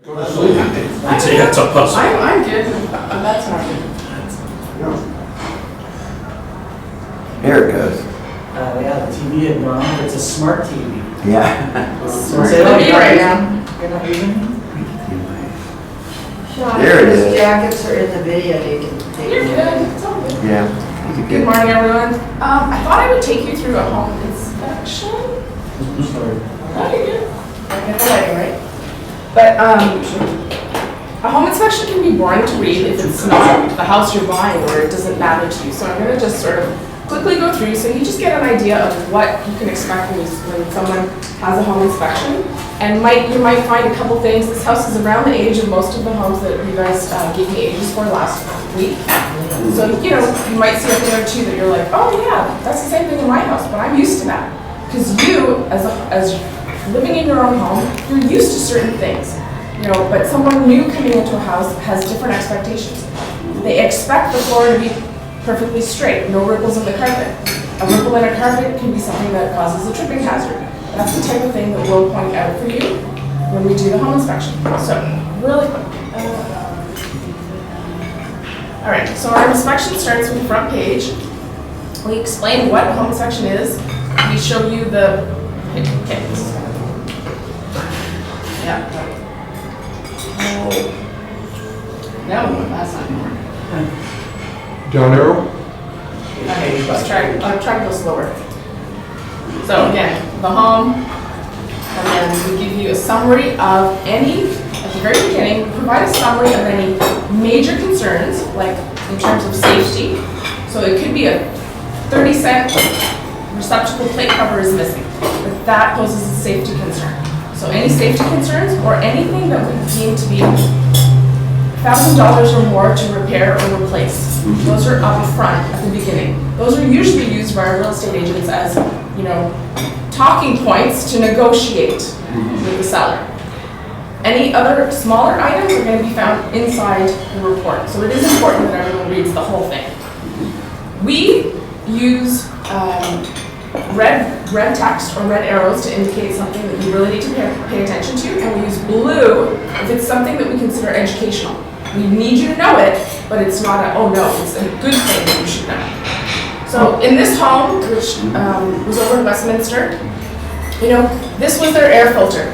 Go to sleep. It's a puzzle. I'm good. That's not good. There it goes. Yeah, the TV had gone off. It's a smart TV. Yeah. So It's say that me right now. You're not using it? Sean, There it if is. those jackets are in the video, you can take You're them. good. It's all good. Yeah. Good morning, everyone. I thought I would take you through a home inspection. Sorry. Oh, you're good. I get the lighting, right? But a home inspection can be boring to read if it's not the house you're buying or it doesn't matter to you. So I'm going to just sort of quickly go through so you just get an idea of what you can expect when someone has a home inspection. And you might find a couple things. This house is around the age of most of the homes that you guys gave me ages for last week. So, you might see a thing or two that you're like, oh yeah, that's the same thing in my house, but I'm used to that. Because you, as living in your own home, you're used to certain things. But someone new coming into a house has different expectations. They expect the floor to be perfectly straight, no ripples in the carpet. A ripple in a carpet can be something that causes a tripping hazard. That's the type of thing that we'll point out for you when we do the home inspection. So, really quick. All right, so our inspection starts with the front page. We explain what a home inspection is. We show you the kits. Yeah. No, that's not gonna work. Down arrow? Okay, I'll try to go slower. So again, the home, and then we give you a summary of at the very beginning, we provide a summary of any major concerns, like in terms of safety. So it could be a 30-cent receptacle plate cover is missing, but that poses a safety concern. So any safety concerns or anything that we deem to be $1,000 or more to repair or replace. Those are up front at the beginning. Those are usually used by our real estate agents as, talking points to negotiate with the seller. Any other smaller items are going to be found inside the report. So it is important that everyone reads the whole thing. We use red text or red arrows to indicate something that you really need to pay attention to, and we use blue if it's something that we consider educational. We need you to know it, but it's not oh no, it's a good thing that you should know. So in this home, which was over in Westminster, this was their air filter.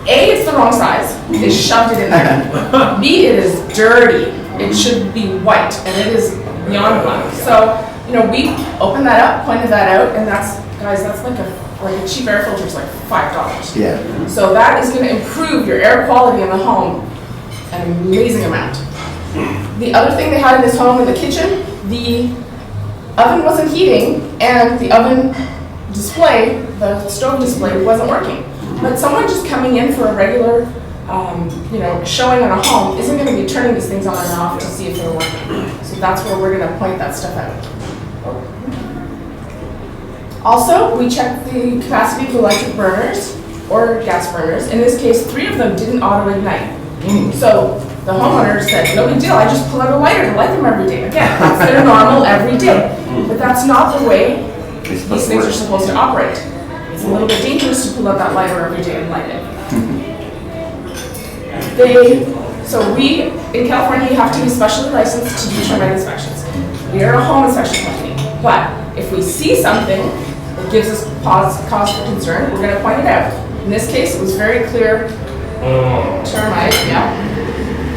A, it's the wrong size. They shoved it in there. B, it is dirty. It should be white, and it is beyond black. So, we opened that up, pointed that out, and that's like a cheap air filter is like $5. Yeah. So that is going to improve your air quality in the home an amazing amount. The other thing they had in this home in the kitchen, the oven wasn't heating, and the oven display, the stove display, wasn't working. But someone just coming in for a regular, showing on a home isn't going to be turning these things on and off to see if they're working. So that's where we're going to point that stuff out. Also, we checked the capacity of the electric burners or gas burners. In this case, 3 of them didn't auto-ignite. So the homeowner said, no big deal, I just pull out a lighter to light them every day. Again, that's their normal every day. But that's not the way these things are supposed to operate. It's a little bit dangerous to pull out that lighter every day and light it. In California, you have to be specially licensed to do termite inspections. We are a home inspection company. But if we see something that gives us cause for concern, we're going to point it out. In this case, it was very clear termite, yeah.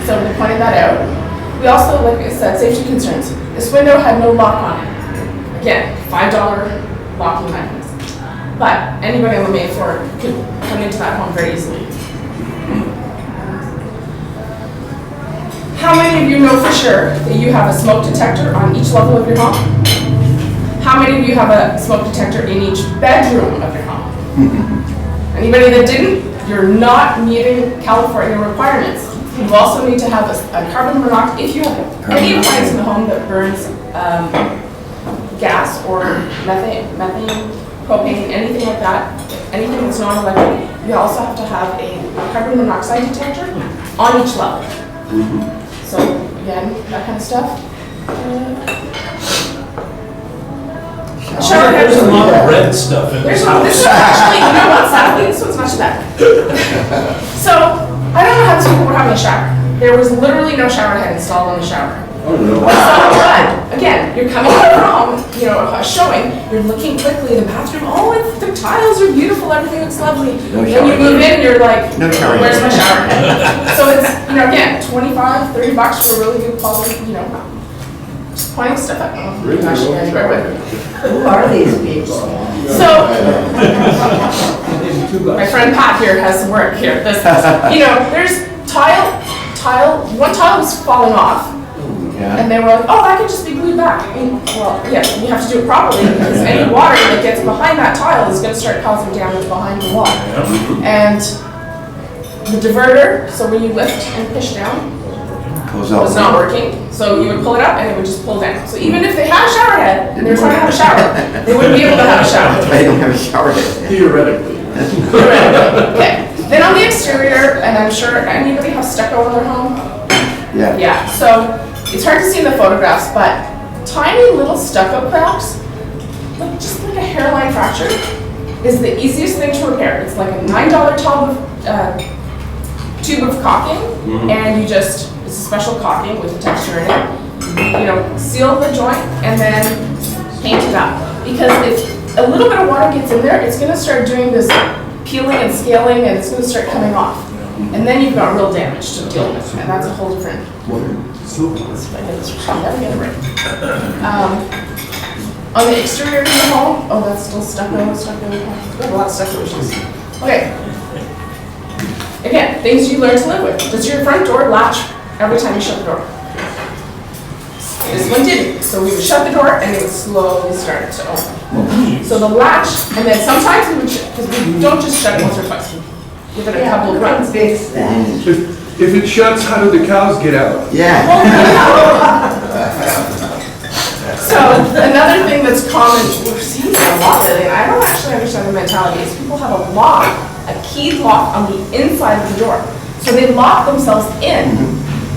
So we pointed that out. We also, like I said, safety concerns. This window had no lock on it. Again, $5 locking mechanism. But anybody on the main floor could come into that home very easily. How many of you know for sure that you have a smoke detector on each level of your home? How many of you have a smoke detector in each bedroom of your home? Anybody that didn't? You're not meeting California requirements. You also need to have a carbon monoxide. If you have any appliance in the home that burns gas or methane, propane, anything like that, anything that's non-electric, you also have to have a carbon monoxide detector on each level. So again, that kind of stuff. Sure, there's a lot of red stuff in this house. This is actually, sadly, this one's not too bad. So, I don't know shower. There was literally no shower head installed on the shower. Oh, no. What's not done? Again, you're coming from, a showing, you're looking quickly, the bathroom, the tiles are beautiful, everything looks lovely. No Then shower you move head. in, you're like, No shower head. where's my shower head? So it's, again, $25, $30 for really good quality, just pointing stuff out. Oh, Really gosh, no yeah, shower right. head. Who are these people? So, Maybe $2. my friend Pat here has some work here. There's one tile was falling off. Yeah. And they were like, oh, that could just be glued back. I mean, well, yes, you have to do it properly because any water that gets behind that tile is going to start causing damage behind the wall. And the diverter, so when you lift and push down, Goes up. was not working. So you would pull it up and it would just pull down. So even if they had a shower head and they were trying to have a shower, they wouldn't be able to have a shower. They don't have a shower head. Theoretically. Okay. Then on the exterior, and I'm sure anybody has stucco in their home? Yeah. Yeah, so it's hard to see in the photographs, but tiny little stucco cracks, just like a hairline fracture, is the easiest thing to repair. It's like a $9 tube of caulking, and it's a special caulking with a texture in it. Seal the joint and then paint it up. Because if a little bit of water gets in there, it's gonna start doing this peeling and scaling, and it's gonna start coming off. And then you've got real damage to deal with, and that's a whole different. If I get this right, gotta get it right. On the exterior of the home, that's still stucco. We have a lot of stucco issues. Okay. Again, things you learn to live with. Does your front door latch every time you shut the door? This one didn't. So we would shut the door and it would slowly start to open. So the latch, and then sometimes we would, because we don't just shut it once or twice. We give it a couple of runs. Fix that. If it shuts, how do the cows get out? Yeah. So another thing that's common, we're seeing a lot lately, and I don't actually understand the mentality, is people have a keyed lock on the inside of the door. So they lock themselves in,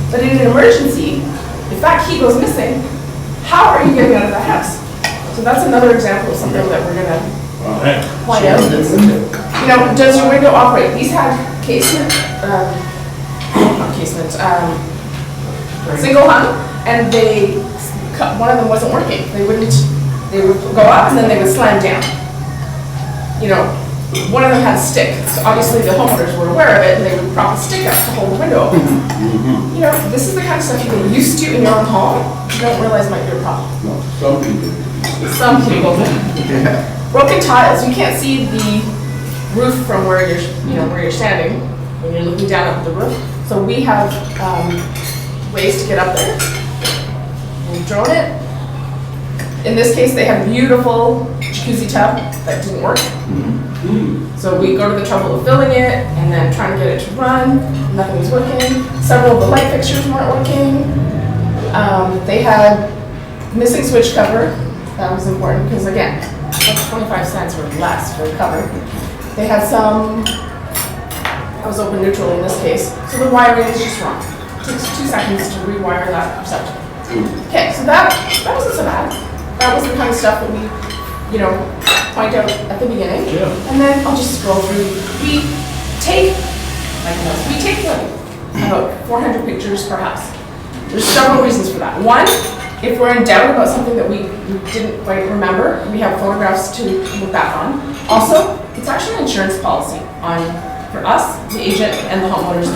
but in an emergency, if that key goes missing, how are you getting out of that house? So that's another example of something that we're gonna point out. Does your window operate? These had single hung, and one of them wasn't working. They would go up and then they would slam down. One of them had a stick, so obviously the homeowners were aware of it, and they would prop a stick up to hold the window open. This is the kind of stuff you get used to in your own home, you don't realize might be a problem. No, some people. Some people. Broken tiles, you can't see the roof from where you're standing when you're looking down at the roof. So we have ways to get up there. We've drawn it. In this case, they have a beautiful jacuzzi tub that didn't work. So we go to the trouble of filling it and then trying to get it to run. Nothing was working. Several of the light fixtures weren't working. They had missing switch cover. That was important because, again, that's 25 cents or less for a cover. They had that was open neutral in this case. So the wiring is just wrong. It takes 2 seconds to rewire that receptacle. Okay, so that wasn't so bad. That was the kind of stuff that we, point out at the beginning. Yeah. And then I'll just scroll through. We take about 400 pictures per house. There's several reasons for that. One, if we're in doubt about something that we didn't quite remember, we have photographs to look back on. Also, it's actually an insurance policy for us, the agent, and the homeowners.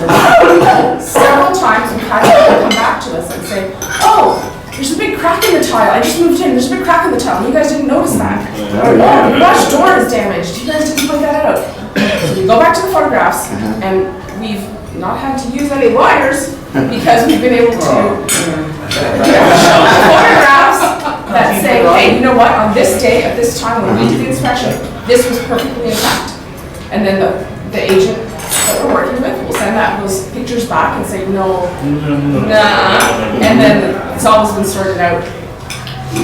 Several times we've had people come back to us and say, oh, there's a big crack in the tile. I just moved in. There's a big crack in the tile. You guys didn't notice that. Or, oh, the garage door is damaged. You guys didn't point that out. So we go back to the photographs, and we've not had to use any wires because we've been able to show the photographs that say, hey, you know what? On this day, at this time, when we did the inspection, this was perfectly intact. And then the agent that we're working with will send those pictures back and say, no, nah. And then it's always been sorted out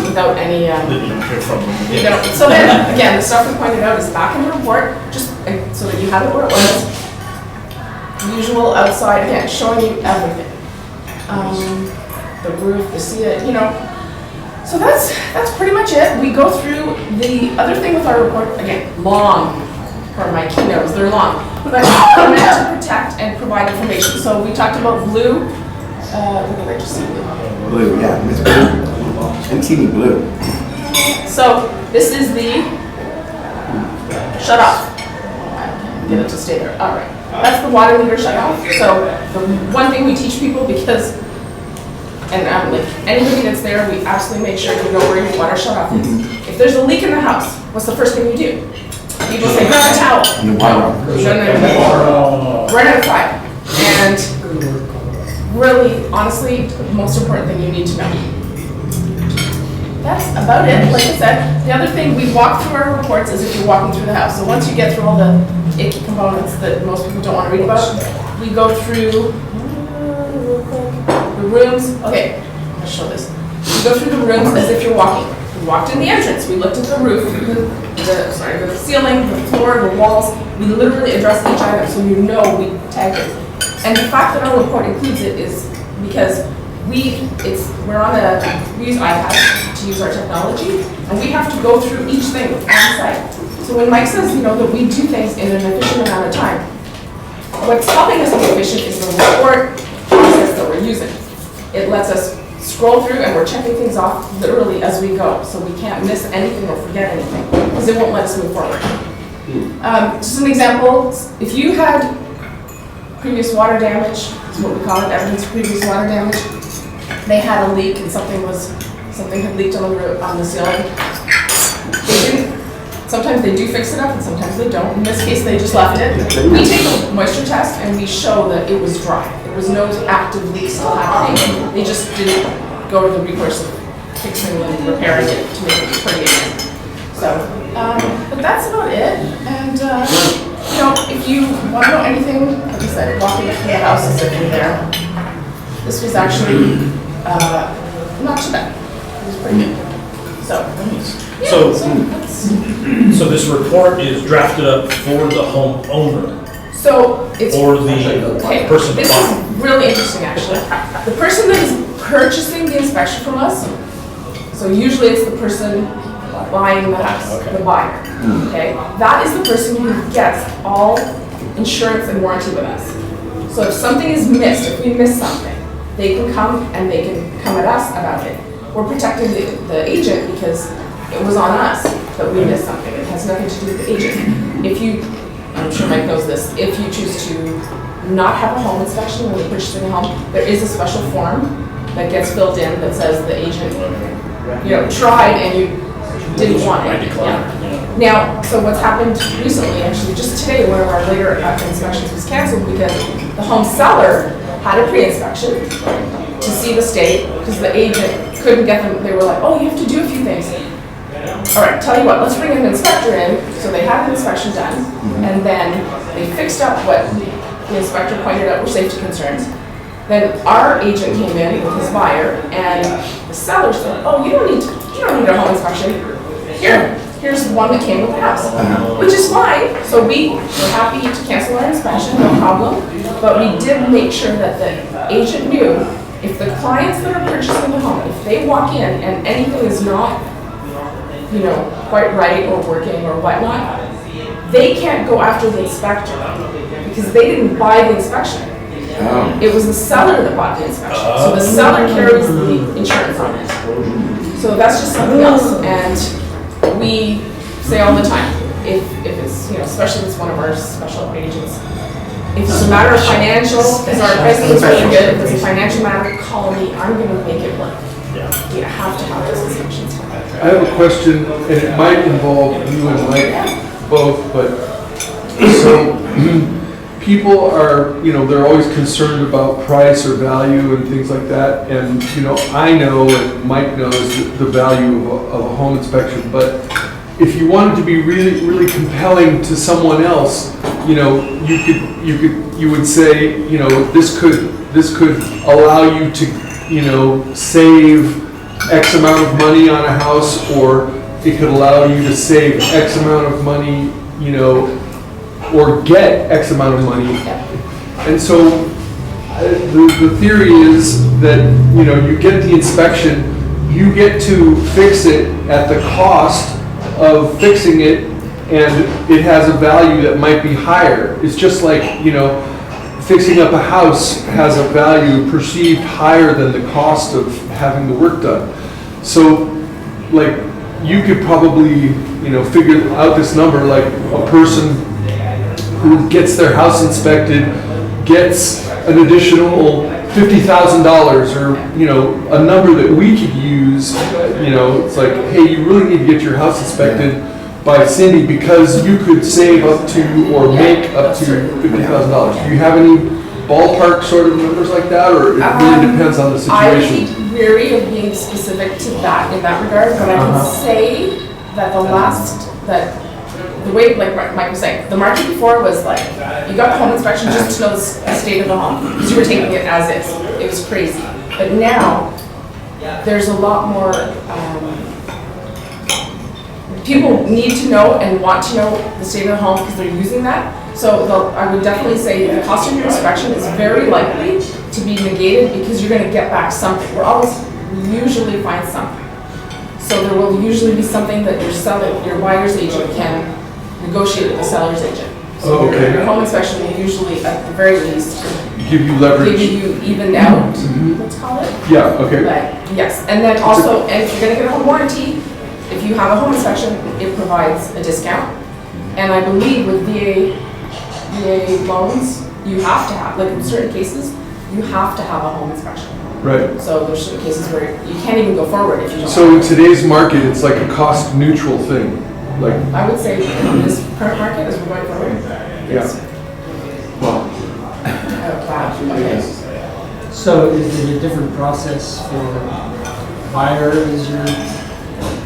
without any, So then, again, the stuff we pointed out is back in the report, just so that you have it where it was. Usual outside, again, showing you everything. The roof, the ceiling, So that's pretty much it. We go through the other thing with our report, again, long for my keynote because they're long. But they're meant to protect and provide information. So we talked about blue. What did I just see? Blue, yeah, it's blue. And teeny blue. So this is the shut off. Get it to stay there. All right. That's the water meter shut off. So the one thing we teach people, because, and like anybody that's there, we absolutely make sure you know where your water shut off is. If there's a leak in the house, what's the first thing you do? People say, grab a towel. And the water. No. Run out of fire. And really, honestly, the most important thing you need to know. That's about it. Like I said, the other thing, we walk through our reports as if you're walking through the house. So once you get through all the icky components that most people don't want to read about, we go through the rooms. Okay, I'll show this. We go through the rooms as if you're walking. We walked in the entrance. We looked at the roof, the ceiling, the floor, the walls. We literally address each item so you know we tagged it. And the fact that our report includes it is because we use iPads to use our technology, and we have to go through each thing on site. So when Mike says, that we do things in an efficient amount of time, what's helping us be efficient is the report process that we're using. It lets us scroll through, and we're checking things off literally as we go, so we can't miss anything or forget anything, because it won't let us move forward. Just an example, if you had previous water damage, is what we call it, evidence of previous water damage. They had a leak and something had leaked on the ceiling. Sometimes they do fix it up and sometimes they don't. In this case, they just left it. We take a moisture test and we show that it was dry. There was no active leak still happening. They just didn't go to the recourse of fixing and repairing it to make it pretty again. So, but that's about it. And if you want to know anything, like I said, walking through the house is if you're there. This was actually not too bad. It was pretty good. So this report is drafted up for the homeowner So it's or the person This buying. is really interesting, actually. The person that is purchasing the inspection from us. So usually it's the person buying the house, the buyer. Okay, that is the person who gets all insurance and warranty with us. So if something is missed, if we miss something, they can come and they can come at us about it. We're protecting the agent because it was on us that we missed something. It has nothing to do with the agent. I'm sure Mike knows this, if you choose to not have a home inspection when you're purchasing a home, there is a special form that gets filled in that says the agent, tried and you didn't want it. Now, so what's happened recently, actually just today, one of our later inspections was canceled because the home seller had a pre-inspection to see the state because the agent couldn't get them. They were like, oh, you have to do a few things. All right, tell you what, let's bring an inspector in. So they had the inspection done, and then they fixed up what the inspector pointed out were safety concerns. Then our agent came in with his buyer, and the seller said, oh, you don't need a home inspection. Here's the one that came with the house, which is fine. So we were happy to cancel our inspection, no problem. But we did make sure that the agent knew if the clients that are purchasing the home, if they walk in and anything is not, quite right or working or whatnot, they can't go after the inspector because they didn't buy the inspection. It was the seller that bought the inspection. So the seller carries the insurance on it. So that's just something else. And we say all the time, if it's, especially if it's one of our special agents, if it's a matter of financial, as our pricing is really good, if it's a financial matter, call me, I'm going to make it work. You have to have those inspections. I have a question, and it might involve you and Mike both, but so people are, they're always concerned about price or value and things like that. And, I know and Mike knows the value of a home inspection, but if you wanted to be really, really compelling to someone else, you would say, this could allow you to, save X amount of money on a house, or it could allow you to save X amount of money, or get X amount of money. And so the theory is that, you get the inspection, you get to fix it at the cost of fixing it, and it has a value that might be higher. It's just like, fixing up a house has a value perceived higher than the cost of having the work done. So, like, you could probably, figure out this number, like a person who gets their house inspected gets an additional $50,000 or, a number that we could use. It's like, hey, you really need to get your house inspected by Cindy because you could save up to or make up to $50,000. Do you have any ballpark sort of numbers like that, or it really depends on the I would situation? be weary of being specific to that in that regard, but I can say that the way, like Mike was saying, the market before was like, you got the home inspection just to know the state of the home, because you were taking it as is. It was crazy. But now, there's a lot more, people need to know and want to know the state of the home because they're using that. So I would definitely say the cost of your inspection is very likely to be negated because you're going to get back something. We usually find something. So there will usually be something that your buyer's agent can negotiate with the seller's agent. So Oh, okay. Your home inspection will usually, at the very least, Give you leverage? give you even out, let's call it. Yeah, okay. But yes, and then also, and if you're going to get a home warranty, if you have a home inspection, it provides a discount. And I believe with VA loans, you have to have, like in certain cases, you have to have a home inspection. Right. So there's certain cases where you can't even go forward if you don't. So in today's market, it's like a cost neutral thing. Like, I would say in this current market, as we're going forward. yeah. Well, Okay. So is it a different process for buyer as your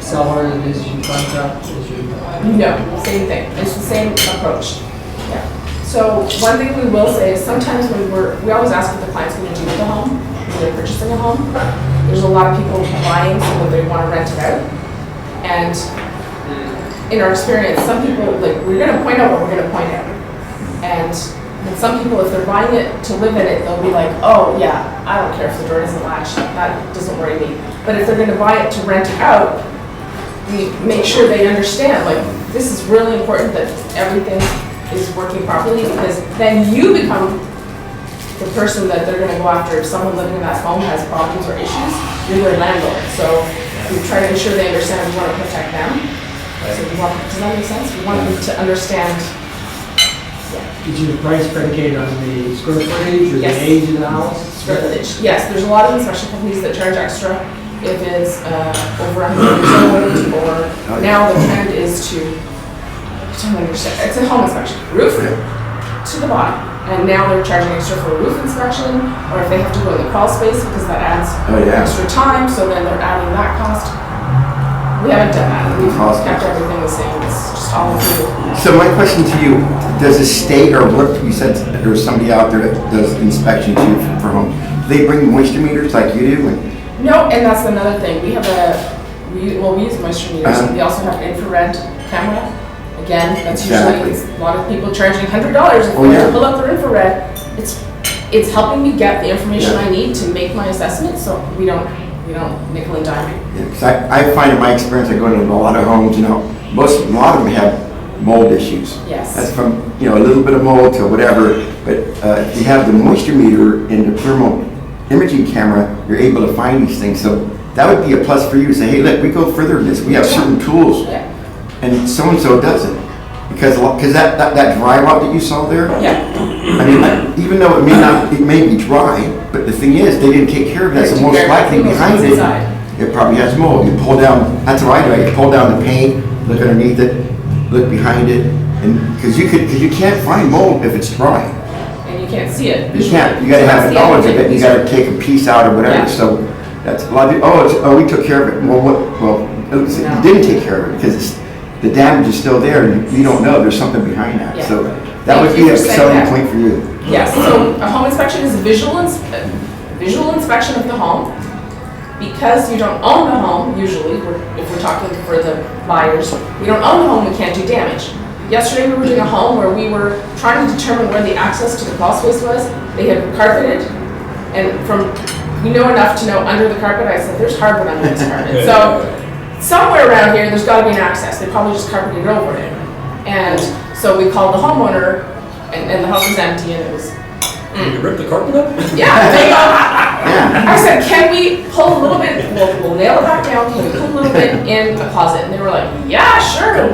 seller, as your contract, as your? No, same thing. It's the same approach. Yeah. So one thing we will say is sometimes we always ask what the client's going to do with the home when they're purchasing a home. There's a lot of people buying so that they want to rent it out. And in our experience, some people, like, we're going to point out what we're going to point out. And some people, if they're buying it to live in it, they'll be like, oh yeah, I don't care if the door doesn't latch. That doesn't worry me. But if they're going to buy it to rent it out, we make sure they understand, like, this is really important that everything is working properly, because then you become the person that they're gonna go after. If someone living in that home has problems or issues, you're their landlord. So we try to ensure they understand we wanna protect them. So does that make sense? We want them to understand. Is your price predicated on the square footage or the Yes. age of the house? Square footage. Yes, there's a lot of inspection companies that charge extra if it's over 100 years old, or now the trend is to, I don't understand, it's a home inspection, roof to the bottom. And now they're charging extra for a roof inspection, or if they have to go in the crawl space because that adds extra time, so then they're adding that cost. We haven't done that. We've kept everything the same. It's just all included. So my question to you, does the state, or what you said, there's somebody out there that does inspection too for homes, do they bring moisture meters like you do? No, and that's another thing. We have we use moisture meters. We also have infrared camera. Again, that's usually a lot of people charging $100 if they want to pull up their infrared. It's helping me get the information I need to make my assessment, so we don't nickel and dime. Yeah, 'cause I find in my experience, I go into a lot of homes, a lot of them have mold issues. Yes. That's from, a little bit of mold to whatever, but if you have the moisture meter and the thermal imaging camera, you're able to find these things. So that would be a plus for you to say, hey, look, we go further than this. We have certain tools, and so-and-so doesn't. Because that dry rot that you saw there, Yeah. I mean, even though it may be dry, but the thing is, they didn't take care of that, so most likely behind it, it probably has mold. You pull down, that's what I do, you pull down the paint, look underneath it, look behind it, and, because you can't find mold if it's dry. And you can't see it. You can't, you gotta have knowledge of it, you gotta take a piece out or whatever, Yeah. so that's a lot of people, we took care of it. Well, you didn't take care of it, because the damage is still there, and you don't know, there's something behind that, Yeah. so that Thank would you be a for saying selling that. point for you. Yes, so a home inspection is a visual inspection of the home. Because you don't own the home, usually, if we're talking for the buyers, we don't own the home, we can't do damage. Yesterday, we were doing a home where we were trying to determine where the access to the crawl space was. They had carpeted, and we know enough to know under the carpet, I said, there's hardwood under this carpet. So somewhere around here, there's gotta be an access. They probably just carpeted over it. And so we called the homeowner, and the house was empty, and it was, Did you rip the carpet up? yeah, there you go. I said, can we pull a little bit, we'll nail it back down, can we pull a little bit in a closet? And they were like, yeah, sure.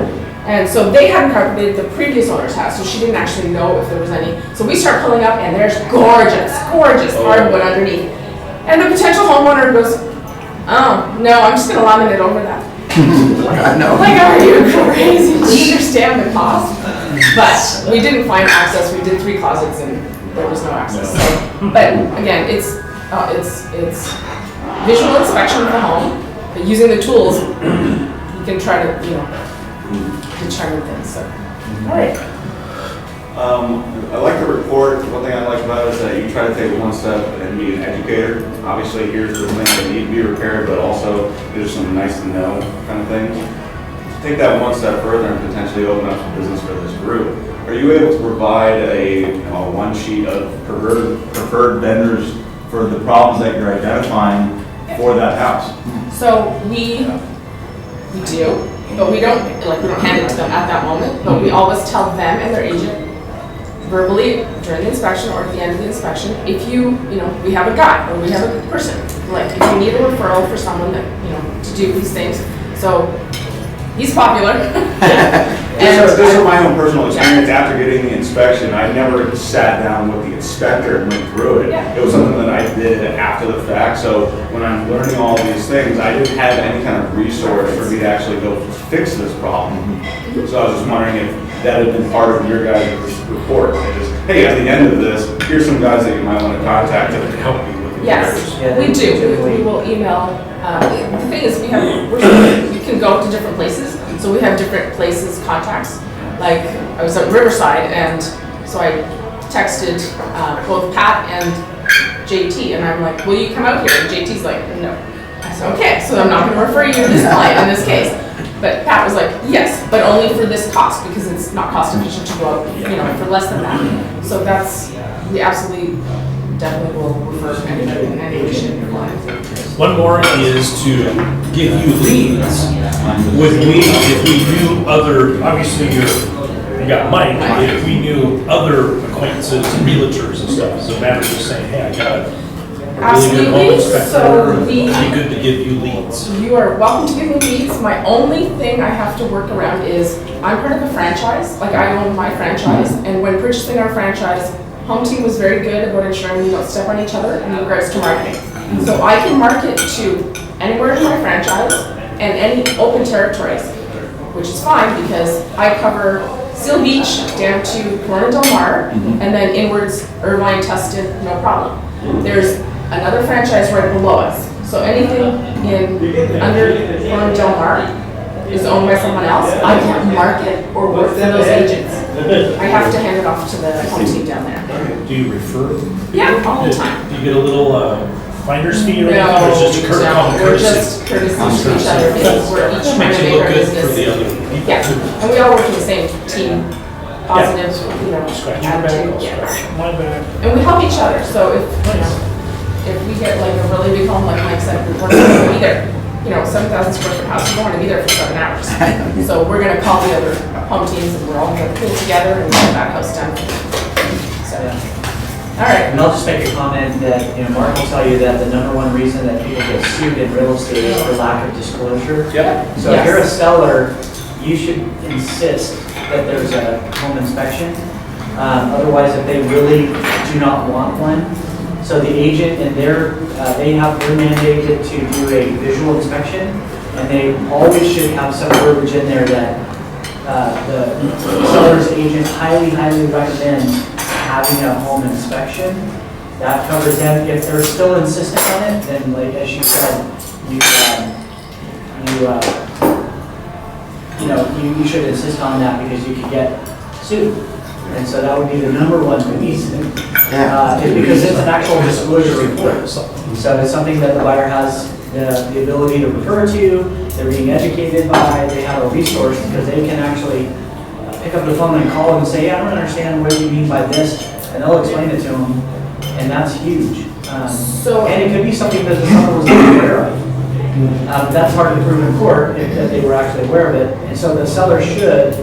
And so they hadn't carpeted the previous owner's house, so she didn't actually know if there was any. So we start pulling up, and there's gorgeous hardwood underneath. And the potential homeowner goes, oh, no, I'm just gonna laminate over that. No. Like, are you crazy? Do you understand the cost? But we didn't find access. We did 3 closets and there was no access. So, but again, it's visual inspection of the home, but using the tools, you can try to, determine things. So, all right. I like the report. One thing I like about it is that you try to take it one step and be an educator. Obviously, here's the things that need to be repaired, but also there's some nice to know kind of things. Take that one step further and potentially open up some business for this group. Are you able to provide a one sheet of preferred vendors for the problems that you're identifying for that house? So we do, but we don't hand it to them at that moment. But we always tell them and their agent verbally during the inspection or at the end of the inspection, if we have a guy or we have a person, like if you need a referral for someone that, to do these things. So he's popular. This is my own personal experience. After getting the inspection, I never sat down with the inspector and went through it. Yeah. It was something that I did after the fact. So when I'm learning all these things, I didn't have any kind of resource for me to actually go fix this problem. So I was just wondering if that had been part of your guys' report. Just, hey, at the end of this, here's some guys that you might want to contact to help you with the Yes, repairs. we do. We will email. The thing is, we can go to different places, so we have different places contacts. Like I was at Riverside, and so I texted both Pat and JT, and I'm like, "Will you come out here?" And JT's like, "No." I said, "Okay, so I'm not going to refer you to this client in this case." But Pat was like, "Yes, but only for this cost because it's not cost efficient to go out, for less than that." So we absolutely. Definitely will refer to anybody in any way, shape, or form. One more is to give you leads. If we knew other, obviously you got Mike, if we knew other acquaintances, realtors and stuff, so it matters just saying, hey, I got a really good home Absolutely. inspector. So It'd be good to give you leads. you are welcome to give me leads. My only thing I have to work around is I'm part of a franchise. Like I own my franchise, and when purchasing our franchise, Home Team was very good about ensuring we don't step on each other in regards to marketing. So I can market to anywhere in my franchise and any open territories, which is fine because I cover Seal Beach down to Corona Del Mar and then inwards Irvine, Tustin, no problem. There's another franchise right below us. So anything under Corona Del Mar is owned by someone else. I can't market or work for those agents. I have to hand it off to the Home Team down there. Do you refer? Yeah, all the time. Do you get a little finder's fee or No, anything, or is it just common we're courtesy? just courtesy to each other because we're each That trying makes to it make look our good for the business. other people. Yeah, and we all work in the same team, positive, Scratch your back, attitude, I'll yeah. scratch my back. And we help each other, so if we get like a really big home, like Mike said, we're not gonna be there. 7,000 square foot house, we don't want to be there for 7 hours. So we're gonna call the other home teams and we're all gonna pull together and get that house done. So, all right. And I'll just make a comment that, Mark will tell you that the #1 reason that people get sued in real estate is for lack of disclosure. Yep. So if you're a seller, you should insist that there's a home inspection. Otherwise, if they really do not want one, so the agent and they're mandated to do a visual inspection, and they always should have some verbiage in there that the seller's agent highly recommends having a home inspection. That covers them. If they're still insistent on it, then like as she said, you should insist on that because you could get sued. And so that would be the #1 reason, is because it's an actual disclosure report. So it's something that the buyer has the ability to refer to, they're being educated by, they have a resource because they can actually pick up the phone and call and say, I don't understand what you mean by this, and they'll explain it to them, and that's huge. And it could be something that the seller was not aware of. That's hard to prove in court if that they were actually aware of it, and so the seller should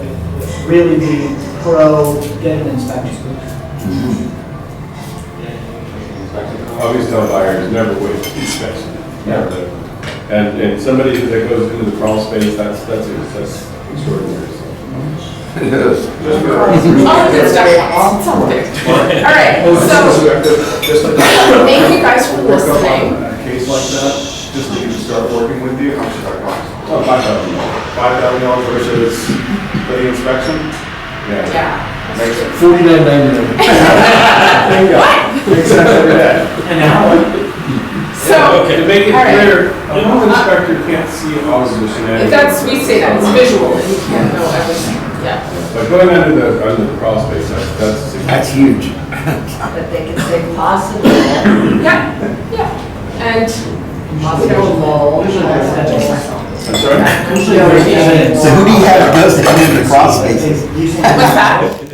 really be pro get an inspection. I always tell buyers, never wait for inspection. Never. And somebody that goes into the crawl space, that's extraordinary. It is. All of this stuff, it's all there. All right, so, thank you guys for Work up listening. on a case like that, just to start working with you, how much does that cost? Oh, $5,000. $5,000 versus for the inspection? Yeah. Yeah. Makes it. $49.99. There you go. Makes sense every day. And now, So, Okay, to make it all right. clear, a home inspector can't see all of the shenanigans. That's, we say that, it's visual, and you can't know everything, yeah. But going under the crawl space, that's That's huge. But they can say possible, Yeah, yeah, and, possible mold. I'm sorry? So who do you have that does the crawl spaces? what's that?